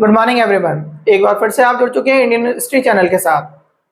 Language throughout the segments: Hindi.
Good morning everyone. एक बार फिर से आप जुड़ चुके हैं इंडियन हिस्ट्री चैनल के साथ,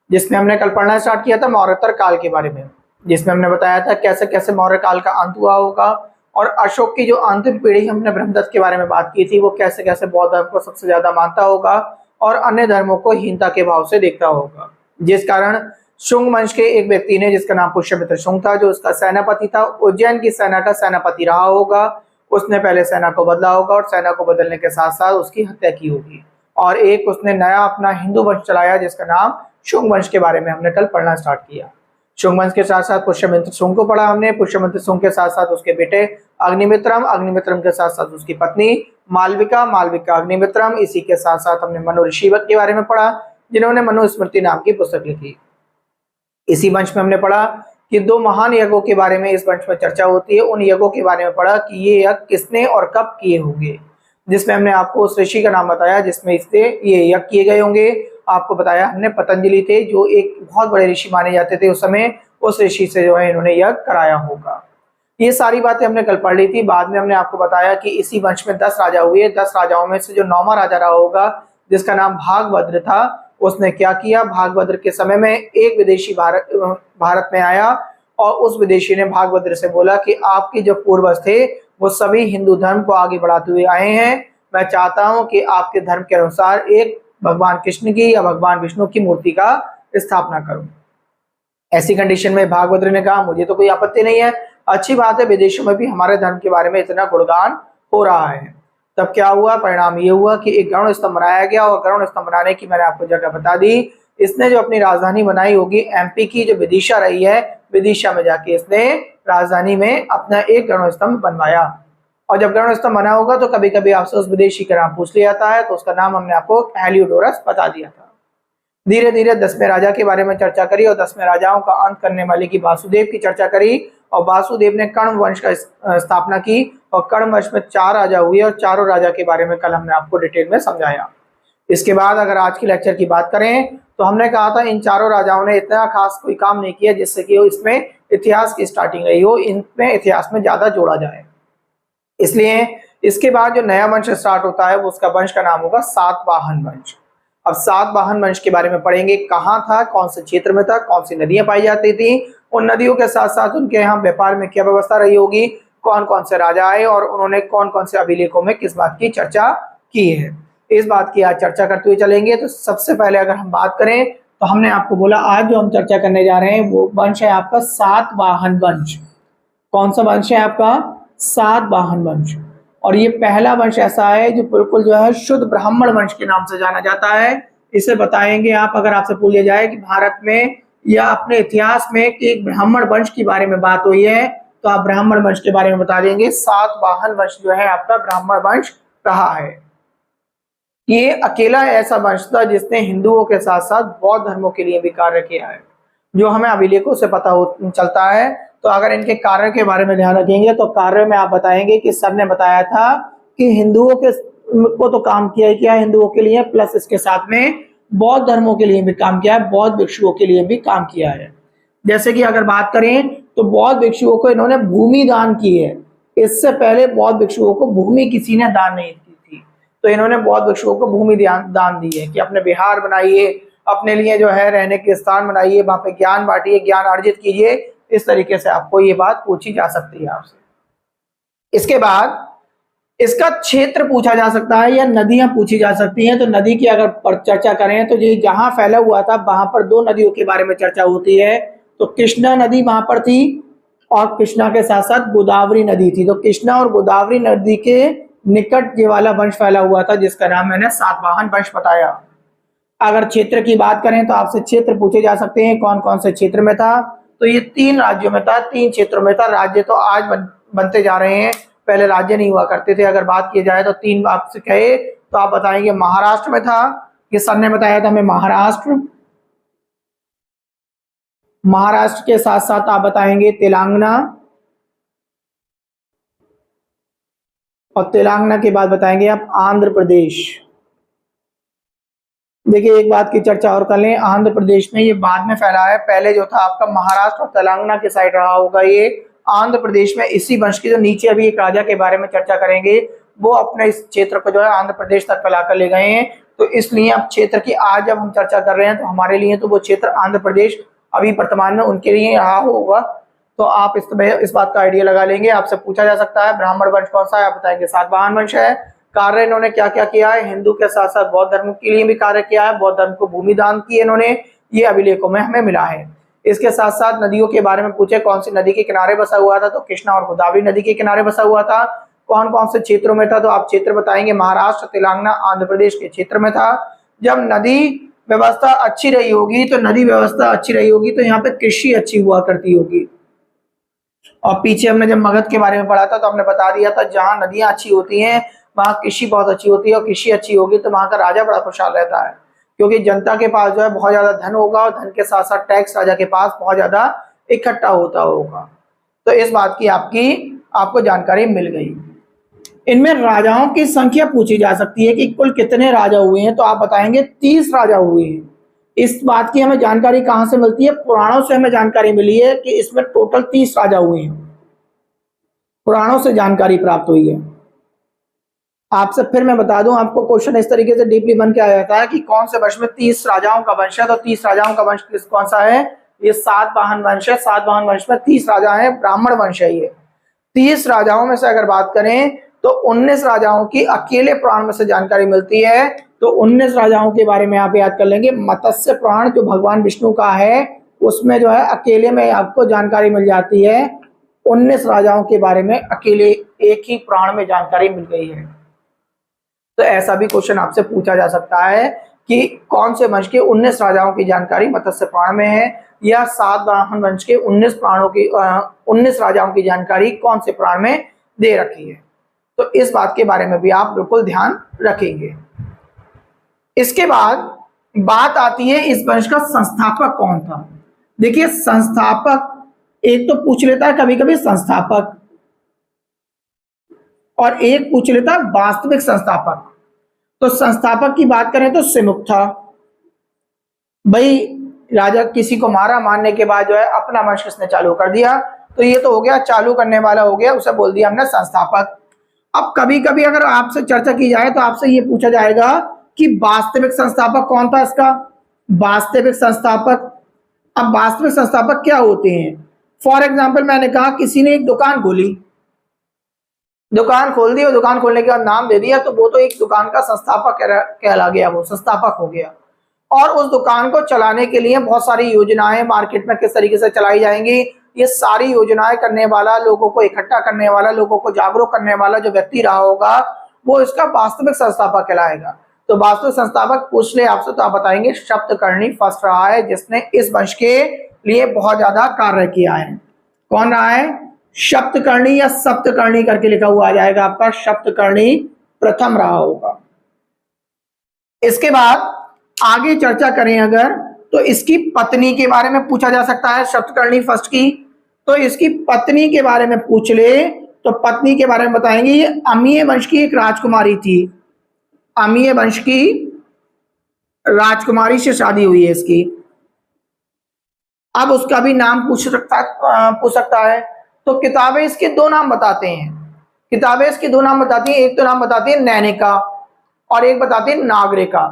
जिसमें हमने कल पढ़ना स्टार्ट किया था मौर्योत्तर काल के बारे में, जिसमें हमने बताया था कैसे कैसे मौर्य काल का अंत हुआ होगा और अशोक की जो अंतिम पीढ़ी हमने ब्रह्मदत्त के बारे में बात की थी, वो कैसे कैसे बौद्ध धर्म को सबसे ज्यादा मानता होगा और अन्य धर्मों को हीनता के भाव से देखता होगा, जिस कारण शुंग वंश के एक व्यक्ति ने, जिसका नाम पुष्यमित्र शुंग था, जो उसका सेनापति था, उज्जैन की सेना का सेनापति रहा होगा, उसने पहले सेना को बदला होगा और सेना को बदलने के साथ साथ उसकी हत्या की होगी और एक उसने नया अपना हिंदू वंश चलाया, जिसका नाम शुंग वंश के बारे में हमने कल पढ़ना स्टार्ट किया। शुंग वंश के साथ साथ पुष्यमित्र शुंग को पढ़ा हमने। पुष्यमित्र शुंग के साथ साथ उसके बेटे अग्निमित्रम, अग्निमित्रम के साथ साथ उसकी पत्नी मालविका, मालविका अग्निमित्रम। इसी के साथ साथ हमने मनु ऋषि के बारे में पढ़ा, जिन्होंने मनुस्मृति नाम की पुस्तक लिखी। इसी वंश में हमने पढ़ा कि दो महान यज्ञों के बारे में इस वंश में चर्चा होती है। उन यज्ञों के बारे में पढ़ा कि ये यज्ञ किसने और कब किए होंगे, जिसमें हमने आपको उस ऋषि का नाम बताया जिसमें इससे ये यज्ञ किए गए होंगे। आपको बताया हमने पतंजलि थे, जो एक बहुत बड़े ऋषि माने जाते थे उस समय, उस ऋषि से जो है इन्होंने यज्ञ कराया होगा। ये सारी बातें हमने कल पढ़ ली थी। बाद में हमने आपको बताया कि इसी वंश में 10 राजा हुए। 10 राजाओं में से जो 9वां राजा रहा होगा, जिसका नाम भागभद्र था, उसने क्या किया, भागभद्र के समय में एक विदेशी भारत में आया और उस विदेशी ने भागभद्र से बोला कि आपके जो पूर्वज थे वो सभी हिंदू धर्म को आगे बढ़ाते हुए आए हैं। मैं चाहता हूं कि आपके धर्म के अनुसार एक भगवान कृष्ण की या भगवान विष्णु की मूर्ति का स्थापना करूं। ऐसी कंडीशन में भागभद्र ने कहा मुझे तो कोई आपत्ति नहीं है, अच्छी बात है, विदेशों में भी हमारे धर्म के बारे में इतना गुणगान हो रहा है। तब क्या हुआ, परिणाम ये हुआ कि एक गरुड़ स्तंभ बनाया गया और गरुड़ स्तंभ बनाने की मैंने आपको जगह बता दी। इसने जो अपनी राजधानी बनाई होगी एमपी की, जो विदिशा रही है, विदिशा में जाके इसने राजधानी में अपना एक गरुड़ स्तंभ बनवाया। और जब गरुड़ स्तंभ बना होगा तो कभी कभी आपसे उस विदेशी का नाम पूछ लिया जाता है, तो उसका नाम हमने आपको हेलियोडोरस बता दिया था। धीरे धीरे 10वें राजा के बारे में चर्चा करी और 10वें राजाओं का अंत करने वाले की वासुदेव की चर्चा करी और वासुदेव ने कर्ण वंश का स्थापना की और कर्ण वंश में 4 राजा हुए और चारों राजा के बारे में कल हमने आपको डिटेल में समझाया। इसके बाद अगर आज की लेक्चर की बात करें तो हमने कहा था इन चारों राजाओं ने इतना खास कोई काम नहीं किया जिससे कि इसमें इतिहास की स्टार्टिंग रही हो, इनमें इतिहास में ज्यादा जोड़ा जाए। इसलिए इसके बाद जो नया वंश स्टार्ट होता है वो उसका वंश का नाम होगा सातवाहन वंश। अब सातवाहन वंश के बारे में पढ़ेंगे, कहाँ था, कौन से क्षेत्र में था, कौन सी नदियां पाई जाती थी, उन नदियों के साथ साथ उनके यहाँ व्यापार में क्या व्यवस्था रही होगी, कौन कौन से राजा आए और उन्होंने कौन कौन से अभिलेखों में किस बात की चर्चा की है, इस बात की आज चर्चा करते हुए चलेंगे। तो सबसे पहले अगर हम बात करें तो हमने आपको बोला आज जो हम चर्चा करने जा रहे हैं वो वंश है आपका सातवाहन वंश। कौन सा वंश है आपका, सातवाहन वंश। और ये पहला वंश ऐसा है जो बिल्कुल जो है शुद्ध ब्राह्मण वंश के नाम से जाना जाता है। इसे बताएंगे आप, अगर आपसे पूछा जाए कि भारत में या अपने इतिहास में कि एक ब्राह्मण वंश के बारे में बात हुई है तो आप ब्राह्मण वंश के बारे में बता देंगे। सातवाहन वंश जो है आपका ब्राह्मण वंश रहा है। ये अकेला ऐसा वंश था जिसने हिंदुओं के साथ साथ बौद्ध धर्मों के लिए भी कार्य किया है, जो हमें अभिलेखों से पता चलता है। तो अगर इनके कार्य के बारे में ध्यान रखेंगे तो कार्य में आप बताएंगे कि सर ने बताया था कि हिंदुओं के को तो काम किया ही किया हिंदुओं के लिए, प्लस इसके साथ में बौद्ध धर्मों के लिए भी काम किया है, बौद्ध भिक्षुओं के लिए भी काम किया है। जैसे कि अगर बात करें तो बौद्ध भिक्षुओं को इन्होंने भूमि दान की है। इससे पहले बौद्ध भिक्षुओं को भूमि किसी ने दान नहीं की थी, तो इन्होंने बौद्ध भिक्षुओं को भूमि दान दी है कि अपने विहार बनाइए, अपने लिए जो है रहने के स्थान बनाइए, वहां पे ज्ञान बांटिए, ज्ञान अर्जित कीजिए। इस तरीके से आपको ये बात पूछी जा सकती है आपसे। इसके बाद इसका क्षेत्र पूछा जा सकता है या नदियां पूछी जा सकती हैं। तो नदी की अगर चर्चा करें तो ये जहां फैला हुआ था वहां पर 2 नदियों के बारे में चर्चा होती है। तो कृष्णा नदी वहां पर थी और कृष्णा के साथ साथ गोदावरी नदी थी। तो कृष्णा और गोदावरी नदी के निकट ये वाला वंश फैला हुआ था जिसका नाम मैंने सातवाहन वंश बताया। अगर क्षेत्र की बात करें तो आपसे क्षेत्र पूछे जा सकते हैं, कौन कौन से क्षेत्र में था। तो ये 3 राज्यों में था, 3 क्षेत्रों में था। राज्य तो आज बनते जा रहे हैं, पहले राज्य नहीं हुआ करते थे। अगर बात की जाए तो 3 आपसे कहे तो आप बताएंगे महाराष्ट्र में था, ये सर ने बताया था हमें महाराष्ट्र। महाराष्ट्र के साथ साथ आप बताएंगे तेलंगाना, और तेलंगाना के बाद बताएंगे आप आंध्र प्रदेश। देखिए एक बात की चर्चा और कर लें, आंध्र प्रदेश में ये बाद में फैला है, पहले जो था आपका महाराष्ट्र और तेलंगाना के साइड रहा होगा ये। आंध्र प्रदेश में इसी वंश के जो नीचे अभी एक राजा के बारे में चर्चा करेंगे वो अपने इस क्षेत्र को जो है आंध्र प्रदेश तक फैलाकर ले गए हैं। तो इसलिए अब क्षेत्र की आज जब हम चर्चा कर रहे हैं तो हमारे लिए तो वो क्षेत्र आंध्र प्रदेश अभी वर्तमान में उनके लिए रहा होगा। तो आप इस बात का आइडिया लगा लेंगे। आपसे पूछा जा सकता है ब्राह्मण वंश कौन सा है, आप बताएंगे सातवाहन वंश है। कार्य इन्होंने क्या क्या किया है, हिंदू के साथ साथ बौद्ध धर्म के लिए भी कार्य किया है, बौद्ध धर्म को भूमि दान की इन्होंने, ये अभिलेखों में हमें मिला है। इसके साथ साथ नदियों के बारे में पूछे, कौन सी नदी के किनारे बसा हुआ था, तो कृष्णा और गोदावरी नदी के किनारे बसा हुआ था। कौन कौन से क्षेत्रों में था, तो आप क्षेत्र बताएंगे महाराष्ट्र, तेलंगाना, आंध्र प्रदेश के क्षेत्र में था। जब नदी व्यवस्था अच्छी रही होगी तो नदी व्यवस्था अच्छी रही होगी तो यहाँ पे कृषि अच्छी हुआ करती होगी। और पीछे हमने जब मगध के बारे में पढ़ा था तो हमने बता दिया था जहां नदियां अच्छी होती हैं वहां कृषि बहुत अच्छी होती है, और कृषि अच्छी होगी तो वहां का राजा बड़ा खुशहाल रहता है, क्योंकि जनता के पास जो है बहुत ज्यादा धन होगा और धन के साथ साथ टैक्स राजा के पास बहुत ज्यादा इकट्ठा होता होगा। तो इस बात की आपको जानकारी मिल गई। इनमें राजाओं की संख्या पूछी जा सकती है कि कुल कितने राजा हुए हैं, तो आप बताएंगे 30 राजा हुए हैं। इस बात की हमें जानकारी कहां से मिलती है, पुराणों से हमें जानकारी मिली है कि इसमें टोटल 30 राजा हुए हैं, पुराणों से जानकारी प्राप्त हुई है। आपसे फिर मैं बता दूं, आपको क्वेश्चन इस तरीके से डीपली बन के आ जाता है कि कौन से वर्ष में 30 राजाओं का वंश है, तो 30 राजाओं का वंश कौन सा है, ये सातवाहन वंश है। सातवाहन वंश में 30 राजा है, ब्राह्मण वंश है ये। 30 राजाओं में से अगर बात करें तो 19 राजाओं की अकेले पुराण में से जानकारी मिलती है। तो 19 राजाओं के बारे में आप याद कर लेंगे। मत्स्य पुराण जो भगवान विष्णु का है उसमें जो है अकेले में आपको जानकारी मिल जाती है। 19 राजाओं के बारे में अकेले एक ही पुराण में जानकारी मिल गई है। तो ऐसा भी क्वेश्चन आपसे पूछा जा सकता है कि कौन से वंश के 19 राजाओं की जानकारी मत्स्य पुराण में है, या सातवाहन वंश के 19 राजाओं की जानकारी कौन से पुराण में दे रखी है। तो इस बात के बारे में भी आप बिल्कुल ध्यान रखेंगे। इसके बाद बात आती है इस वंश का संस्थापक कौन था। देखिए संस्थापक एक तो पूछ लेता है कभी कभी संस्थापक, और एक पूछ लेता है वास्तविक संस्थापक। तो संस्थापक की बात करें तो सिमुक था, भाई राजा किसी को मारा, मारने के बाद जो है अपना वंश किसने चालू कर दिया, तो ये तो हो गया चालू करने वाला हो गया, उसे बोल दिया हमने संस्थापक। अब कभी कभी अगर आपसे चर्चा की जाए तो आपसे ये पूछा जाएगा कि वास्तविक संस्थापक कौन था इसका, वास्तविक संस्थापक। अब वास्तविक संस्थापक क्या होते हैं, फॉर एग्जाम्पल मैंने कहा किसी ने एक दुकान खोली, दुकान खोल दी और दुकान खोलने के बाद नाम दे दिया, तो वो तो एक दुकान का संस्थापक कहला गया, वो संस्थापक हो गया। और उस दुकान को चलाने के लिए बहुत सारी योजनाएं मार्केट में किस तरीके से चलाई जाएंगी, ये सारी योजनाएं करने वाला, लोगों को इकट्ठा करने वाला, लोगों को जागरूक करने वाला जो व्यक्ति रहा होगा वो इसका वास्तविक संस्थापक कहलाएगा। तो वास्तविक संस्थापक पूछ ले आपसे तो आप बताएंगे सप्तकर्णी फर्स्ट रहा है, जिसने इस वंश के लिए बहुत ज्यादा कार्य किया है। कौन रहा है, सप्तकर्णी या सप्तकर्णी करके लिखा हुआ आ जाएगा आपका, सप्तकर्णी प्रथम रहा होगा। इसके बाद आगे चर्चा करें अगर तो इसकी पत्नी के बारे में पूछा जा सकता है, सप्तकर्णी फर्स्ट की। तो इसकी पत्नी के बारे में पूछ ले तो पत्नी के बारे में बताएंगे, ये अमीय वंश की एक राजकुमारी थी, अमीय वंश की राजकुमारी से शादी हुई है इसकी। अब उसका भी नाम पूछ सकता है। तो किताबें इसके दो नाम बताते हैं, किताबें इसके दो नाम बताती हैं, एक तो नाम बताती है नैनिका और एक बताती है नागरिका।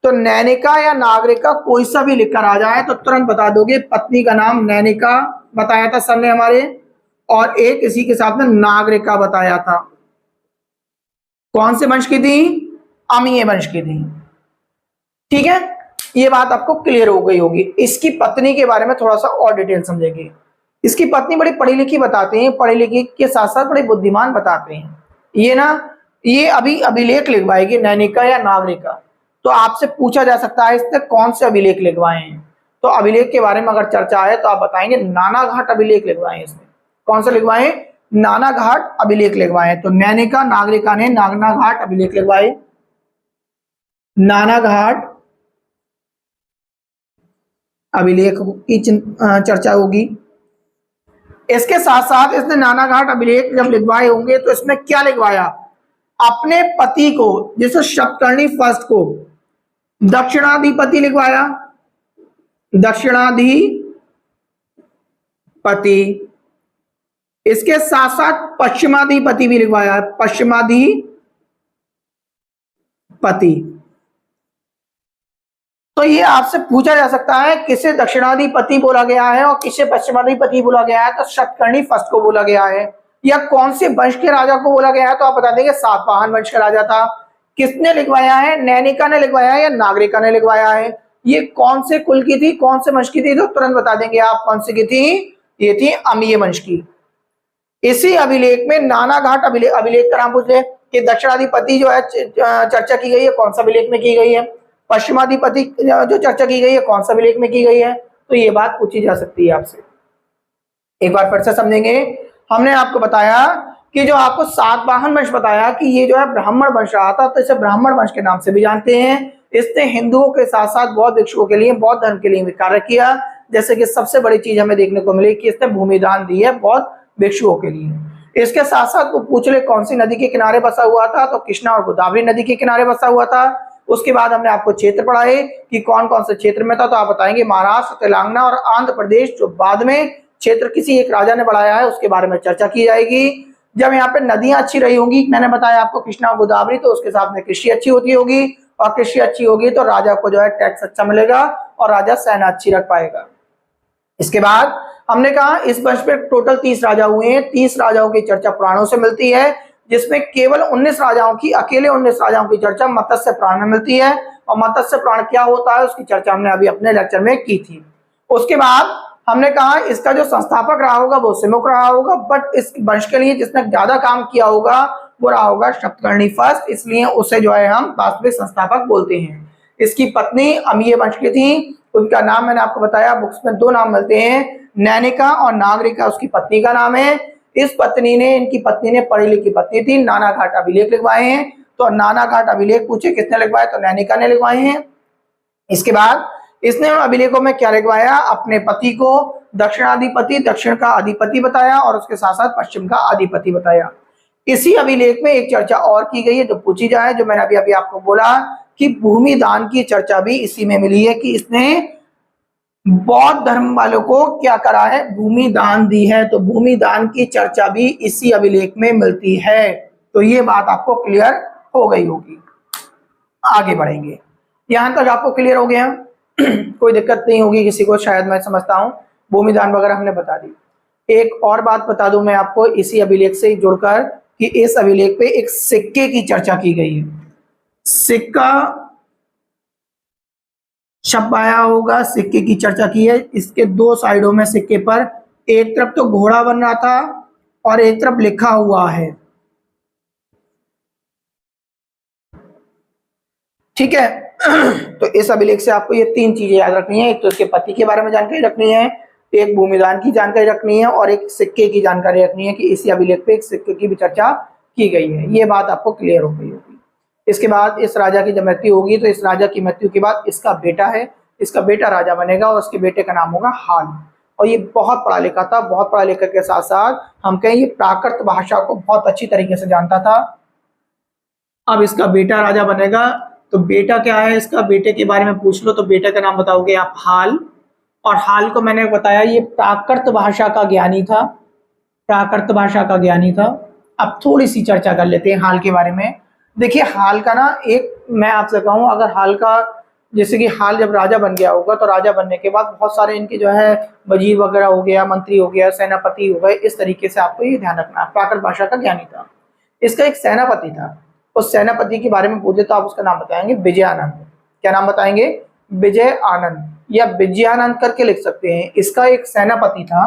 तो नैनिका या नागरिका कोई सा भी लिखकर आ जाए तो तुरंत बता दोगे। पत्नी का नाम नैनिका बताया था सर ने हमारे, और एक इसी के साथ में नागरिका बताया था। कौन से वंश की थी, अमीय वंश की थी। ठीक है, ये बात आपको क्लियर हो गई होगी। इसकी पत्नी के बारे में थोड़ा सा और डिटेल समझेंगे। इसकी पत्नी बड़ी पढ़ी लिखी बताते हैं, पढ़ी लिखी के साथ साथ बड़ी बुद्धिमान बताते हैं। ये अभी अभिलेख लिखवाएगी नैनिका या नागरिका। तो आपसे पूछा जा सकता है इसने कौन से अभिलेख लिखवाए हैं, तो अभिलेख के बारे में अगर चर्चा है तो आप बताएंगे नानाघाट अभिलेख लिखवाए हैं इसने। कौन से लिखवाए, नानाघाट अभिलेख लिखवाए। तो नैनिका नागरिका ने नानाघाट अभिलेख लिखवाए, नानाघाट अभिलेख की चर्चा होगी। इसके साथ साथ इसने नानाघाट अभिलेख जब लिखवाए होंगे तो इसमें क्या लिखवाया, अपने पति को, जैसे सप्तकर्णी फर्स्ट को दक्षिणाधिपति लिखवाया, दक्षिणाधिपति। इसके साथ साथ पश्चिमाधिपति भी लिखवाया, पश्चिमाधिपति। पति। तो ये आपसे पूछा जा सकता है किसे दक्षिणाधिपति बोला गया है और किसे पश्चिमाधिपति बोला गया है, तो शतकर्णी फर्स्ट को बोला गया है। या कौन से वंश के राजा को बोला गया है, तो आप बता देंगे सातवाहन वंश का राजा था। किसने लिखवाया है, नैनिका ने लिखवाया है या नागरिका ने लिखवाया है। ये कौन से कुल की थी, कौन से वंश की थी, तो तुरंत बता देंगे आप कौन सी की थी, ये थी अमीय वंश की। इसी अभिलेख में नाना घाट अभिलेख का नाम पूछ ले कि दक्षिणाधिपति जो है चर्चा की गई है, कौन सा अभिलेख में की गई है। पश्चिमाधिपति जो चर्चा की गई है, कौन सा अभिलेख में की गई है। तो ये बात पूछी जा सकती है आपसे। एक बार फिर से समझेंगे। हमने आपको बताया कि जो आपको सातवाहन वंश बताया कि ये जो है ब्राह्मण वंश रहा था, तो इसे ब्राह्मण वंश के नाम से भी जानते हैं। इसने हिंदुओं के साथ साथ बौद्ध भिक्षुओं के लिए, बौद्ध धर्म के लिए भी कार्य किया। जैसे कि सबसे बड़ी चीज हमें देखने को मिली कि इसने भूमि दान दी है बौद्ध भिक्षुओं के लिए। इसके साथ साथ वो पूछ ले कौन सी नदी के किनारे बसा हुआ था, तो कृष्णा और गोदावरी नदी के किनारे बसा हुआ था। उसके बाद हमने आपको क्षेत्र पढ़ाए कि कौन कौन से क्षेत्र में था, तो आप बताएंगे महाराष्ट्र, तेलंगाना और आंध्र प्रदेश, जो बाद में क्षेत्र किसी एक राजा ने बढ़ाया है उसके बारे में चर्चा की जाएगी। जब यहाँ पे नदियां अच्छी रही होंगी, मैंने बताया आपको कृष्णा और गोदावरी, तो उसके साथ में कृषि अच्छी होती होगी, और कृषि अच्छी होगी तो राजा को जो है टैक्स अच्छा मिलेगा और राजा सेना अच्छी रख पाएगा। इसके बाद हमने कहा इस वंश में टोटल 30 राजा हुए हैं। 30 राजाओं की चर्चा पुराणों से मिलती है, जिसमें केवल 19 राजाओं की, अकेले 19 राजाओं की चर्चा मत्स्य पुराण में मिलती है। और मत्स्य पुराण क्या होता है उसकी चर्चा हमने अभी अपने लेक्चर में की थी। उसके बाद हमने कहा इसका जो संस्थापक रहा होगा वो सिमुख रहा होगा, बट इस वंश के लिए जिसने ज्यादा काम किया होगा वो रहा होगा शतकर्णी फर्स्ट, इसलिए उसे जो है हम वास्तविक संस्थापक बोलते हैं। इसकी पत्नी अमीय वंश की थी, उनका नाम मैंने आपको बताया, बुक्स में 2 नाम मिलते हैं, नैनिका और नागरिका उसकी पत्नी का नाम है। इनकी पत्नी ने पढ़ी लिखी पत्नी थी। नाना घाट अभिलेख लिखवाए हैं, तो नाना घाट अभिलेख पूछे किसने लिखवाए, तो नैनिका ने लिखवाए हैं। इसके बाद इसने उन अभिलेखों में क्या लिखवाया, अपने पति को दक्षिणाधिपति, दक्षिण का अधिपति बताया और उसके साथ साथ पश्चिम का अधिपति बताया। इसी अभिलेख में एक चर्चा और की गई है जो पूछी जाए, जो मैंने अभी अभी आपको बोला कि भूमि दान की चर्चा भी इसी में मिली है कि इसने बौद्ध धर्म वालों को क्या करा है, भूमि दान दी है। तो भूमि दान की चर्चा भी इसी अभिलेख में मिलती है। तो ये बात आपको क्लियर हो गई होगी। आगे बढ़ेंगे, यहां तक आपको क्लियर हो गया कोई दिक्कत नहीं होगी किसी को, शायद मैं समझता हूं। भूमि दान वगैरह हमने बता दी। एक और बात बता दूं मैं आपको इसी अभिलेख से जोड़कर कि इस अभिलेख पे एक सिक्के की चर्चा की गई है। सिक्का छपाया होगा, सिक्के की चर्चा की है। इसके 2 साइडों में सिक्के पर एक तरफ तो घोड़ा बन रहा था और एक तरफ लिखा हुआ है, ठीक है। तो इस अभिलेख से आपको ये 3 चीजें याद रखनी है। एक तो इसके पति के बारे में जानकारी रखनी है, एक भूमिदान की जानकारी रखनी है और एक सिक्के की जानकारी रखनी है कि इसी अभिलेख पे एक सिक्के की भी चर्चा की गई है। ये बात आपको क्लियर हो गई होगी। इसके बाद इस राजा की जब मृत्यु होगी तो इस राजा की मृत्यु के बाद इसका बेटा है, इसका बेटा राजा बनेगा और उसके बेटे का नाम होगा हाल। और ये बहुत पढ़ा लिखा था, बहुत पढ़ा लिखा के साथ साथ हम कहें ये प्राकृत भाषा को बहुत अच्छी तरीके से जानता था। अब इसका बेटा राजा बनेगा, तो बेटा क्या है इसका, बेटे के बारे में पूछ लो तो बेटे का नाम बताओगे आप हाल। और हाल को मैंने बताया ये प्राकृत भाषा का ज्ञानी था, प्राकृत भाषा का ज्ञानी था। अब थोड़ी सी चर्चा कर लेते हैं हाल के बारे में। देखिए हाल का ना, एक मैं आपसे कहूँ, अगर हाल का, जैसे कि हाल जब राजा बन गया होगा तो राजा बनने के बाद बहुत सारे इनके जो है वजीर वगैरह हो गया, मंत्री हो गया, सेनापति हो गए, इस तरीके से आपको ये ध्यान रखना है। प्राकृत भाषा का ज्ञानी था। इसका एक सेनापति था, उस सेनापति के बारे में पूछे तो आप उसका नाम बताएंगे विजयानंद। क्या नाम बताएंगे, विजय आनंद या विजयानंद करके लिख सकते हैं। इसका एक सेनापति था,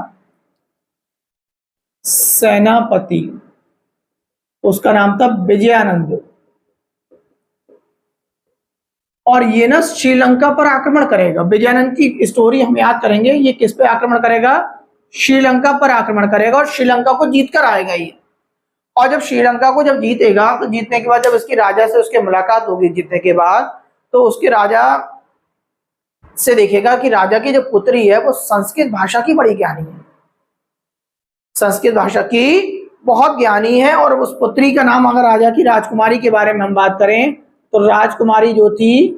सेनापति, उसका नाम था विजयानंद। और ये ना श्रीलंका पर आक्रमण करेगा। विजयानंद की स्टोरी हम याद करेंगे, ये किस पे आक्रमण करेगा, श्रीलंका पर आक्रमण करेगा और श्रीलंका को जीत कर आएगा ये। और जब श्रीलंका को जब जीतेगा तो जीतने के बाद जब इसकी राजा से उसकी मुलाकात होगी जीतने के बाद, तो उसके राजा से देखेगा कि राजा की जो पुत्री है वो संस्कृत भाषा की बड़ी ज्ञानी है, संस्कृत भाषा की बहुत ज्ञानी है। और उस पुत्री का नाम, अगर राजा की राजकुमारी के बारे में हम बात करें तो राजकुमारी जो थी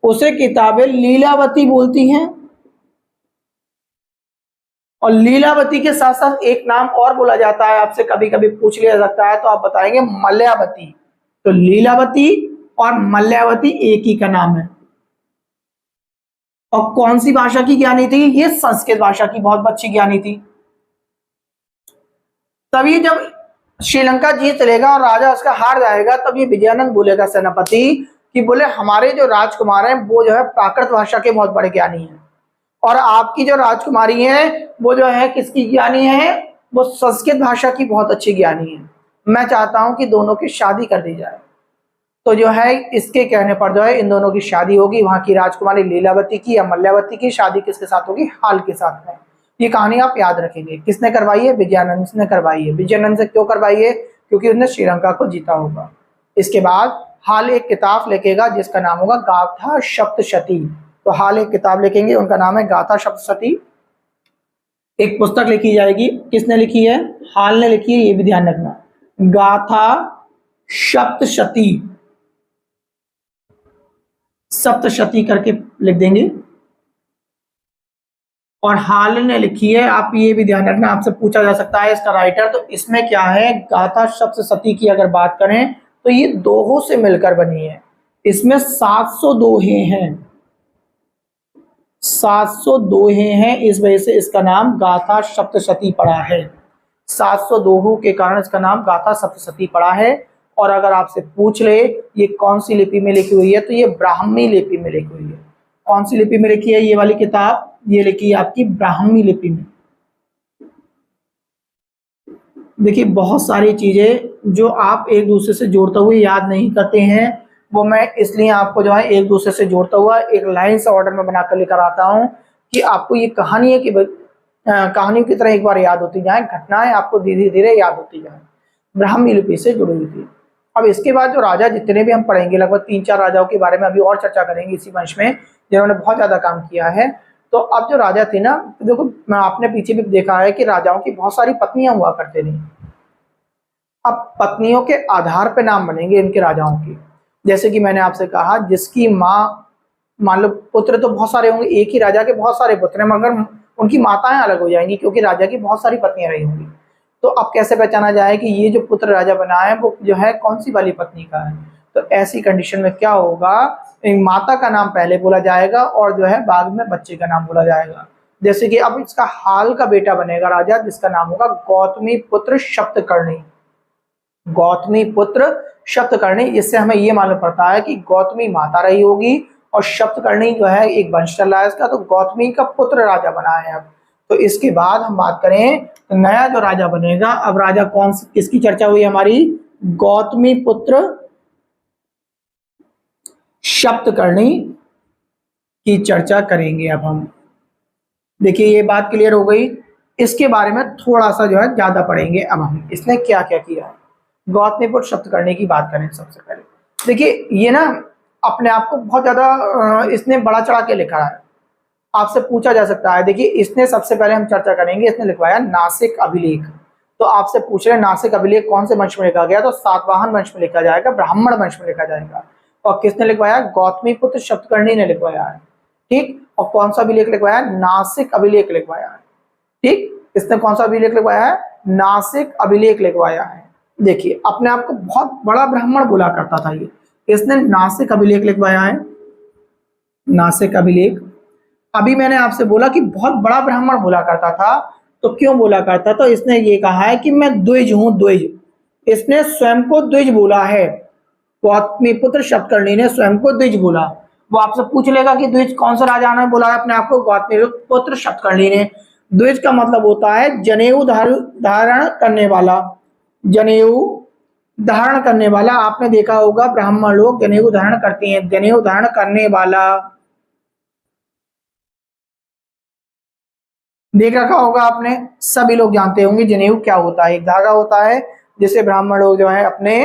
उसे किताबें लीलावती बोलती हैं। और लीलावती के साथ साथ एक नाम और बोला जाता है, आपसे कभी कभी पूछ लिया जाता है तो आप बताएंगे मल्यावती। तो लीलावती और मल्यावती एक ही का नाम है। और कौन सी भाषा की ज्ञानी थी? ये संस्कृत भाषा की बहुत अच्छी ज्ञानी थी। तभी जब श्रीलंका जीत लेगा और राजा उसका हार जाएगा, तब ये विजयानंद बोलेगा सेनापति कि बोले हमारे जो राजकुमार हैं वो जो है प्राकृत भाषा के बहुत बड़े ज्ञानी हैं, और आपकी जो राजकुमारी है वो जो है किसकी ज्ञानी है? वो संस्कृत भाषा की बहुत अच्छी ज्ञानी है। मैं चाहता हूं कि दोनों की शादी कर दी जाए। तो जो है इसके कहने पर जो है इन दोनों की शादी होगी। वहां की राजकुमारी लीलावती की या मल्यावती की शादी किसके साथ होगी? हाल के साथ में। ये कहानी आप याद रखेंगे। किसने करवाई है? विजयानंद ने करवाई है। विजयानंद से क्यों करवाई है? क्योंकि उसने श्रीलंका को जीता होगा। इसके बाद हाल एक किताब लिखेगा जिसका नाम होगा गाथा सप्तशती। तो हाल एक किताब लिखेंगे, उनका नाम है गाथा सप्तशती। एक पुस्तक लिखी जाएगी। किसने लिखी है? हाल ने लिखी है, ये भी ध्यान रखना। गाथा सप्तशती, सप्तशती करके लिख देंगे। और हाल ने लिखी है, आप ये भी ध्यान रखना, आपसे पूछा जा सकता है इसका राइटर। तो इसमें क्या है, गाथा सप्तशती की अगर बात करें तो ये दोहों से मिलकर बनी है। इसमें 700 दोहे हैं, 700 दोहे हैं, इस वजह से इसका नाम गाथा सप्तशती पड़ा है। 700 दोहों के कारण इसका नाम गाथा सप्तशती पड़ा है। और अगर आपसे पूछ ले ये कौन सी लिपि में लिखी हुई है, तो ये ब्राह्मी लिपि में लिखी हुई है। कौन सी लिपि में लिखी है ये वाली किताब? ये लिखी है आपकी ब्राह्मी लिपि में। देखिए बहुत सारी चीजें जो आप एक दूसरे से जोड़ते हुए याद नहीं करते हैं, वो मैं इसलिए आपको जो है एक दूसरे से जोड़ता हुआ एक लाइन से ऑर्डर में बनाकर लेकर आता हूं कि आपको ये कहानी है कि कहानियों की तरह एक बार याद होती जाए, घटनाएं आपको धीरे धीरे याद होती जाए। ब्राह्मी लिपि से जुड़ी हुई थी। अब इसके बाद जो राजा जितने भी हम पढ़ेंगे, लगभग 3-4 राजाओं के बारे में अभी और चर्चा करेंगे इसी वंश में, जिन्होंने बहुत ज्यादा काम किया है। तो अब जो राजा थे ना, देखो आपने पीछे भी देखा है कि राजाओं की बहुत सारी पत्नियां हुआ करते थी। अब पत्नियों के आधार पे नाम बनेंगे इनके राजाओं के। जैसे कि मैंने आपसे कहा, जिसकी माँ, मान लो पुत्र तो बहुत सारे होंगे, एक ही राजा के बहुत सारे पुत्र हैं, मगर उनकी माताएं अलग हो जाएंगी क्योंकि राजा की बहुत सारी पत्नियां रही होंगी। तो अब कैसे पहचाना जाए कि ये जो पुत्र राजा बना है वो जो है कौन सी वाली पत्नी का है? तो ऐसी कंडीशन में क्या होगा, माता का नाम पहले बोला जाएगा और जो है बाद में बच्चे का नाम बोला जाएगा। जैसे कि अब इसका हाल का बेटा बनेगा राजा, जिसका नाम होगा गौतमी पुत्र सप्तकर्णी। गौतमी पुत्र सप्तकर्णी, इससे हमें ये मालूम पड़ता है कि गौतमी माता रही होगी और सप्तकर्णी जो है एक वंश चल रहा है इसका, तो गौतमी का पुत्र राजा बना है। अब तो इसके बाद हम बात करें तो नया जो राजा बनेगा, अब राजा कौन सी किसकी चर्चा हुई हमारी? गौतमी पुत्र सप्तकर्णी की चर्चा करेंगे अब हम। देखिए ये बात क्लियर हो गई। इसके बारे में थोड़ा सा जो है ज्यादा पढ़ेंगे अब हम, इसने क्या क्या किया है। गौतमीपुत्र सप्तकर्णी की बात करें सबसे पहले। देखिए ये ना अपने आप को बहुत ज्यादा इसने बड़ा चढ़ा के लिखा है, आपसे पूछा जा सकता है। देखिए इसने सबसे पहले हम चर्चा करेंगे, इसने लिखवाया नासिक अभिलेख। तो आपसे पूछ रहे नासिक अभिलेख कौन से वंश में लिखा गया? तो सातवाहन वंश में लिखा जाएगा, ब्राह्मण वंश में लिखा जाएगा। और किसने लिखवाया? गौतमीपुत्र सप्तकर्णी ने लिखवाया है। ठीक, और कौन सा अभिलेख लिखवाया? नासिक अभिलेख लिखवाया है। ठीक, इसने कौन सा अभिलेख लिखवाया है? नासिक अभिलेख लिखवाया है। देखिए अपने आप को बहुत बड़ा ब्राह्मण बोला करता था ये, इसने नासिक अभिलेख लिखवाया है। नासिक अभिलेख। अभी मैंने आपसे बोला कि बहुत बड़ा ब्राह्मण बोला करता था, तो क्यों बोला करता? तो इसने ये कहा है कि मैं द्विज हूं, द्विज। इसने स्वयं को द्विज बोला है। गौतमीपुत्र सप्तकर्णी ने स्वयं को द्विज बोला। वो आपसे पूछ लेगा कि द्विज कौन सा राजा ने बोला है अपने आप को? गौतमीपुत्र सप्तकर्णी ने। द्विज का मतलब होता है जनेऊ धारण करने वाला, जनेऊ धारण करने वाला। आपने देखा होगा ब्राह्मण लोग जनेऊ धारण करते हैं, जनेऊ धारण करने वाला देख रखा होगा आपने, सभी लोग जानते होंगे जनेऊ क्या होता है। एक धागा होता है जिसे ब्राह्मण लोग जो है अपने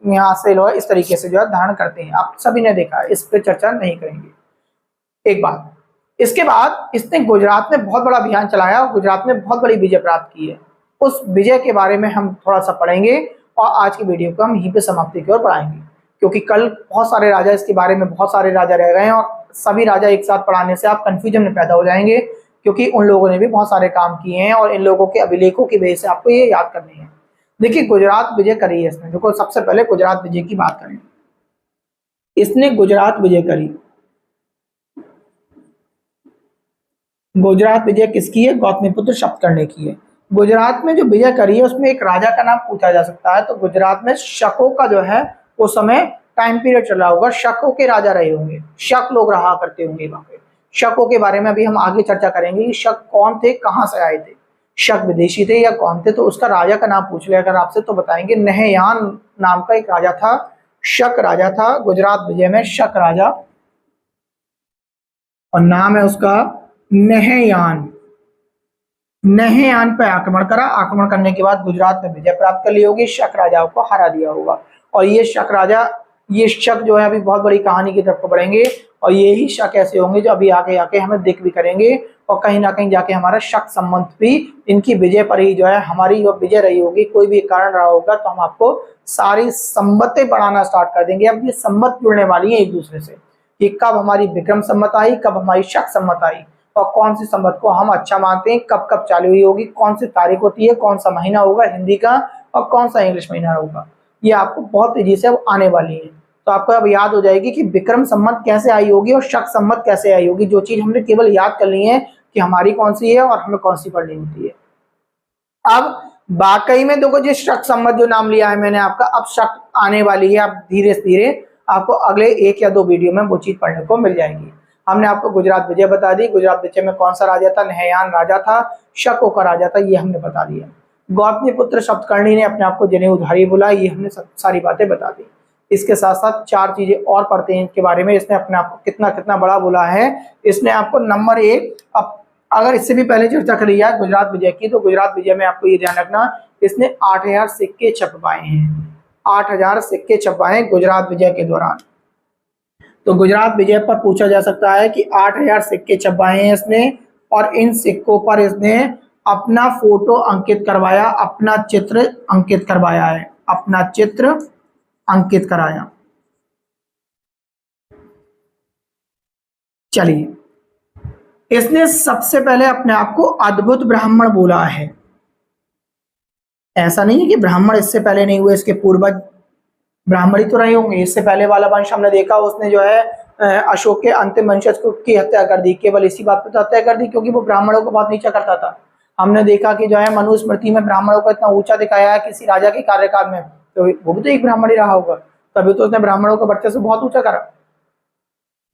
यहाँ से लो इस तरीके से जो है धारण करते हैं, आप सभी ने देखा है, इस पर चर्चा नहीं करेंगे। एक बात, इसके बाद इसने गुजरात में बहुत बड़ा अभियान चलाया और गुजरात में बहुत बड़ी विजय प्राप्त की है। उस विजय के बारे में हम थोड़ा सा पढ़ेंगे और आज की वीडियो को हम यहीं पे समाप्ति की ओर बढ़ाएंगे, क्योंकि कल बहुत सारे राजा इसके बारे में बहुत सारे राजा रह गए हैं और सभी राजा एक साथ पढ़ाने से आप कंफ्यूजन में पैदा हो जाएंगे, क्योंकि उन लोगों ने भी बहुत सारे काम किए हैं और इन लोगों के अभिलेखों की वजह से आपको ये याद करने हैं। देखिए गुजरात विजय करी है इसने। देखो सबसे पहले गुजरात विजय की बात करें, इसने गुजरात विजय करी। गुजरात विजय किसकी है? गौतमीपुत्र सप्तकर्णी की है। गुजरात में जो विजय करी है उसमें एक राजा का नाम पूछा जा सकता है, तो गुजरात में शकों का जो है उस समय टाइम पीरियड चला होगा, शकों के राजा रहे होंगे, शक लोग रहा करते होंगे वहां पे। शकों के बारे में अभी हम आगे चर्चा करेंगे कि शक कौन थे, कहां से आए थे, शक विदेशी थे या कौन थे। तो उसका राजा का नाम पूछ लिया अगर आपसे तो बताएंगे नहयान नाम का एक राजा था, शक राजा था गुजरात विजय में, शक राजा, और नाम है उसका नहयान। नहयान पर आक्रमण करा, आक्रमण करने के बाद गुजरात में विजय प्राप्त कर ली होगी, शक राजाओं को हरा दिया होगा। और ये शक राजा, ये शक जो है अभी बहुत बड़ी कहानी की तरफ बढ़ेंगे, और यही शक ऐसे होंगे जो अभी आगे आके हमें दिख भी करेंगे, और कहीं ना कहीं जाके हमारा शक संबंध भी इनकी विजय पर ही जो है, हमारी जो विजय रही होगी, कोई भी कारण रहा होगा तो हम आपको सारी संबंधें बढ़ाना स्टार्ट कर देंगे। अब ये संबंध जुड़ने वाली है एक दूसरे से, कि कब हमारी विक्रम संमत आई, कब हमारी शक संमत आई, और कौन सी संमत को हम अच्छा मानते हैं, कब कब चालू हुई होगी, कौन सी तारीख होती है, कौन सा महीना होगा हिंदी का और कौन सा इंग्लिश महीना होगा, ये आपको बहुत तेजी से अब आने वाली है। तो आपको अब याद हो जाएगी कि विक्रम संमत कैसे आई होगी और शक संमत कैसे आई होगी। जो चीज हमने केवल याद कर ली है कि हमारी कौन सी है और हमें कौन सी पढ़नी होती है। अब वाकई में देखो, जिस शक संमत जो नाम लिया है मैंने आपका, अब शक आने वाली है। अब धीरे धीरे आपको अगले 1 या 2 वीडियो में वो चीज पढ़ने को मिल जाएगी। हमने आपको गुजरात विजय बता दी, गुजरात विजय में कौन सा राजा था, नहयान राजा था, शकों का राजा था, ये हमने बता दिया। गौतमीपुत्र सप्तकर्णी ने अपने आप को जनेऊधारी बोला, ये हमने सारी बातें बता दी। इसके साथ साथ 4 चीजें और पढ़ते हैं इनके बारे में। इसने अपने आप को कितना कितना बड़ा बोला है। इसने आपको नंबर 1, अब अगर इससे भी पहले चर्चा करी जाए गुजरात विजय की, तो गुजरात विजय में आपको ये ध्यान रखना, इसने 8000 सिक्के छपवाए हैं। 8000 सिक्के छपवाए गुजरात विजय के दौरान। तो गुजरात विजय पर पूछा जा सकता है कि 8000 सिक्के छपवाए हैं इसने, और इन सिक्कों पर इसने अपना फोटो अंकित करवाया, अपना चित्र अंकित करवाया है, अपना चित्र अंकित कराया। चलिए, इसने सबसे पहले अपने आप को अद्भुत ब्राह्मण बोला है। ऐसा नहीं है कि ब्राह्मण इससे पहले नहीं हुए, इसके पूर्वज ब्राह्मण ही तो रहे होंगे। इससे पहले वाला वंश हमने देखा, उसने जो है अशोक के अंतिम वंशज की हत्या कर दी, केवल इसी बात पर तो हत्या कर दी क्योंकि वो ब्राह्मणों को बहुत नीचा करता था। हमने देखा कि जो है मनुस्मृति में ब्राह्मणों को इतना ऊंचा दिखाया है किसी राजा के कार्यकाल में, तो वो भी तो एक ब्राह्मण ही रहा होगा, तभी तो उसने ब्राह्मणों को वर्चस्व बहुत ऊंचा करा।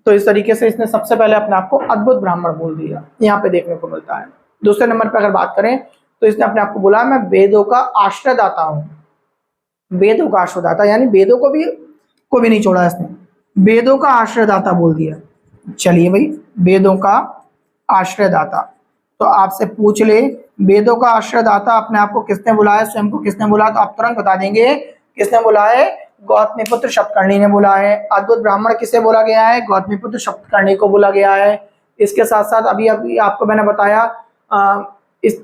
तो इस तरीके से इसने सबसे पहले अपने आप को अद्भुत ब्राह्मण बोल दिया, यहाँ पे देखने को मिलता है। दूसरे नंबर पर अगर बात करें तो इसने अपने आप को बोला मैं वेदों का आश्रयदाता हूं। वेदों का आश्रयदाता यानी वेदों को भी नहीं छोड़ा इसने, वेदों का आश्रयदाता बोल दिया। चलिए भाई, वेदों का आश्रयदाता, तो आपसे पूछ ले वेदों का आश्रयदाता अपने आप को किसने बुलाया, स्वयं को किसने बुलाया, तो आप तुरंत बता देंगे किसने बोला है, गौतमीपुत्र सप्तकर्णी ने बोला है। अद्भुत ब्राह्मण किसे बोला गया है, गौतमीपुत्र सप्तकर्णी को बोला गया है। इसके साथ साथ अभी अभी आपको मैंने बताया, इस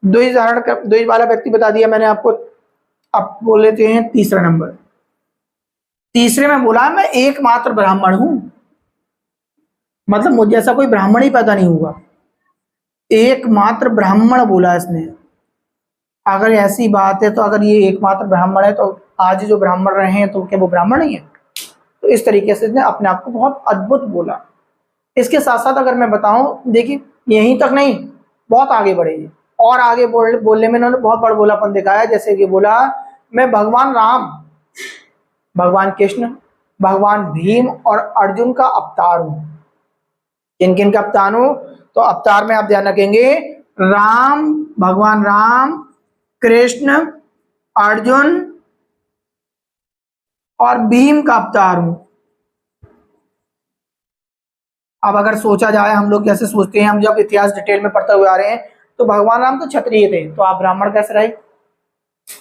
द्विज वाला व्यक्ति बता दिया मैंने आपको। अब बोल लेते हैं तीसरा नंबर। तीसरे में बोला मैं एकमात्र ब्राह्मण हूं, मतलब मुझे जैसा कोई ब्राह्मण ही पैदा नहीं हुआ, एकमात्र ब्राह्मण बोला इसने। अगर ऐसी बात है तो अगर ये एकमात्र ब्राह्मण है तो आज जो ब्राह्मण रहे हैं तो क्या वो ब्राह्मण नहीं है? तो इस तरीके से इसने अपने आप को बहुत अद्भुत बोला। इसके साथ साथ अगर मैं बताऊं, देखिए यहीं तक नहीं, बहुत आगे बढ़े और आगे बोलने में इन्होंने बहुत बड़ा बोलापन दिखाया। जैसे कि बोला मैं भगवान राम, भगवान कृष्ण, भगवान भीम और अर्जुन का अवतार हूं। किन किन का अवतार हूं? तो अवतार में आप ध्यान रखेंगे, राम, भगवान राम, कृष्ण, अर्जुन और भीम का अवतार हूं। अब अगर सोचा जाए, हम लोग कैसे सोचते हैं, हम जब इतिहास डिटेल में पढ़ते हुए आ रहे हैं, तो भगवान राम तो क्षत्रिय थे, तो आप ब्राह्मण कैसे रहे?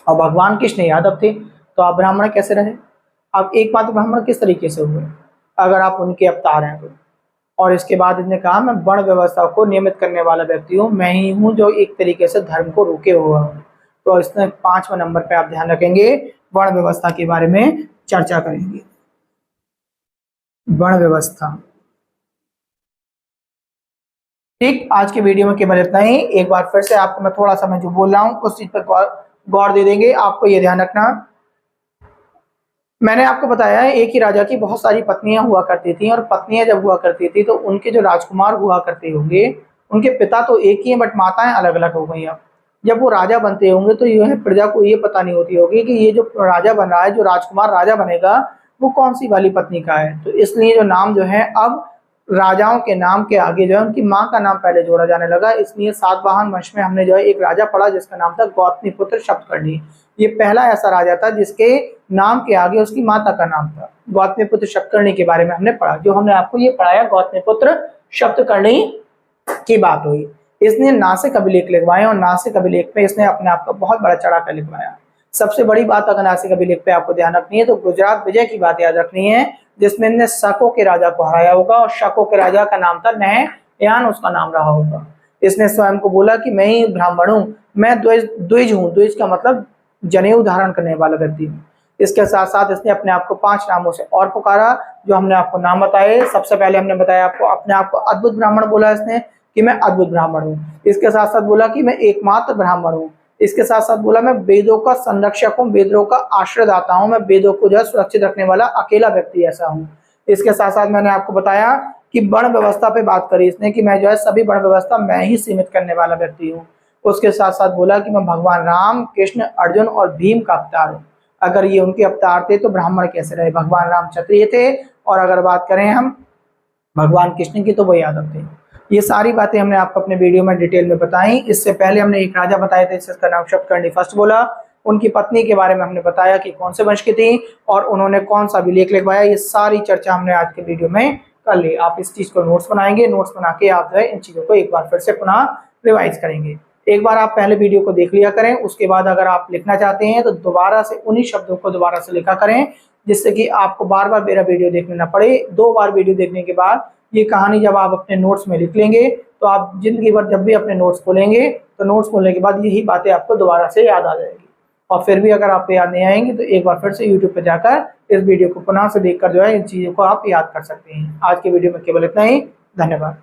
और भगवान कृष्ण यादव थे, तो आप ब्राह्मण कैसे रहे? अब एक बात, ब्राह्मण किस तरीके से हुए अगर आप उनके अवतार हैं तो? और इसके बाद इसने कहा मैं वर्ण व्यवस्था को नियमित करने वाला व्यक्ति हूँ, मैं ही हूँ जो एक तरीके से धर्म को रोके हुआ हूँ। तो इसने 5वें नंबर पे आप ध्यान रखेंगे, वर्ण व्यवस्था के बारे में चर्चा करेंगे। वर्ण व्यवस्था, ठीक। आज के वीडियो में केवल इतना ही। एक बार फिर से आपको मैं थोड़ा सा मैं जो बोल रहा हूँ उस चीज पर गौर दे देंगे, आपको ये ध्यान रखना। मैंने आपको बताया है एक ही राजा की बहुत सारी पत्नियां हुआ करती थी, और पत्नियां जब हुआ करती थी तो उनके जो राजकुमार हुआ करते होंगे, उनके पिता तो एक ही हैं बट माताएं अलग अलग हो गई। अब जब वो राजा बनते होंगे तो यह प्रजा को ये पता नहीं होती होगी कि ये जो राजा बन रहा है, जो राजकुमार राजा बनेगा, वो कौन सी वाली पत्नी का है। तो इसलिए जो नाम जो है अब राजाओं के नाम के आगे जो है उनकी माँ का नाम पहले जोड़ा जाने लगा। इसलिए सातवाहन वंश में हमने जो है एक राजा पढ़ा जिसका नाम था गौतमीपुत्र शतकर्णी। ये पहला ऐसा राजा था जिसके नाम के आगे उसकी माता का नाम था। गौतमीपुत्र शतकर्णी के बारे में हमने पढ़ा, जो हमने आपको ये पढ़ाया गौतमीपुत्र शतकर्णी की बात हुई। इसने नासिक अभिलेख लिखवाए और नासिक अभिलेख पे इसने अपने आप का बहुत बड़ा चढ़ाकर लिखवाया। सबसे बड़ी बात अगर नासिक अभिलेख पे आपको ध्यान रखनी है तो गुजरात विजय की बात याद रखनी है, जिसमें इन्हें शकों के राजा को हराया होगा, और शकों के राजा का नाम था नहयान, उसका नाम रहा होगा। इसने स्वयं को बोला कि मैं ही ब्राह्मण हूँ, मैं द्विज हूँ। द्विज का मतलब जनेऊ धारण करने वाला व्यक्ति हूँ। इसके साथ साथ इसने अपने आप को 5 नामों से और पुकारा, जो हमने आपको नाम बताए। सबसे पहले हमने बताया आपको अपने आप को अद्भुत ब्राह्मण बोला इसने कि मैं अद्भुत ब्राह्मण हूँ। इसके साथ साथ बोला कि मैं एकमात्र ब्राह्मण हूँ। इसके साथ साथ बोला मैं वेदों का संरक्षक हूँ, वेदों का आश्रयदाता हूँ, मैं वेदों को जो है सुरक्षित रखने वाला अकेला व्यक्ति ऐसा हूँ। इसके साथ साथ मैंने आपको बताया कि वर्ण व्यवस्था पे बात करी इसने कि मैं जो है सभी वर्ण व्यवस्था मैं ही सीमित करने वाला व्यक्ति हूँ। उसके साथ साथ बोला कि मैं भगवान राम, कृष्ण, अर्जुन और भीम का अवतार हूँ। अगर ये उनके अवतार थे तो ब्राह्मण कैसे रहे? भगवान राम क्षत्रिय थे, और अगर बात करें हम भगवान कृष्ण की तो वो यादव थे। ये सारी बातें हमने आपको अपने वीडियो में डिटेल में बताई। इससे पहले हमने एक राजा बताए थे जिसका नाम शतकर्णी फर्स्ट बोला। उनकी पत्नी के बारे में हमने बताया कि कौन से वंश की थी और उन्होंने कौन सा अभिलेख लिखवाया। ये सारी चर्चा हमने आज के वीडियो में कर ली। आप इस चीज को नोट्स बनाएंगे, नोट्स बना के आप जो है इन चीजों को एक बार फिर से पुनः रिवाइज करेंगे। एक बार आप पहले वीडियो को देख लिया करें, उसके बाद अगर आप लिखना चाहते हैं तो दोबारा से उन्हीं शब्दों को दोबारा से लिखा करें, जिससे कि आपको बार बार मेरा वीडियो देखने ना पड़े। 2 बार वीडियो देखने के बाद ये कहानी जब आप अपने नोट्स में लिख लेंगे तो आप जिंदगी भर जब भी अपने नोट्स खोलेंगे तो नोट्स खोलने के बाद यही बातें आपको दोबारा से याद आ जाएगी। और फिर भी अगर आपको याद नहीं आएंगी तो एक बार फिर से यूट्यूब पर जाकर इस वीडियो को पुनः से देखकर जो है इन चीज़ों को आप याद कर सकते हैं। आज के वीडियो में केवल इतना ही। धन्यवाद।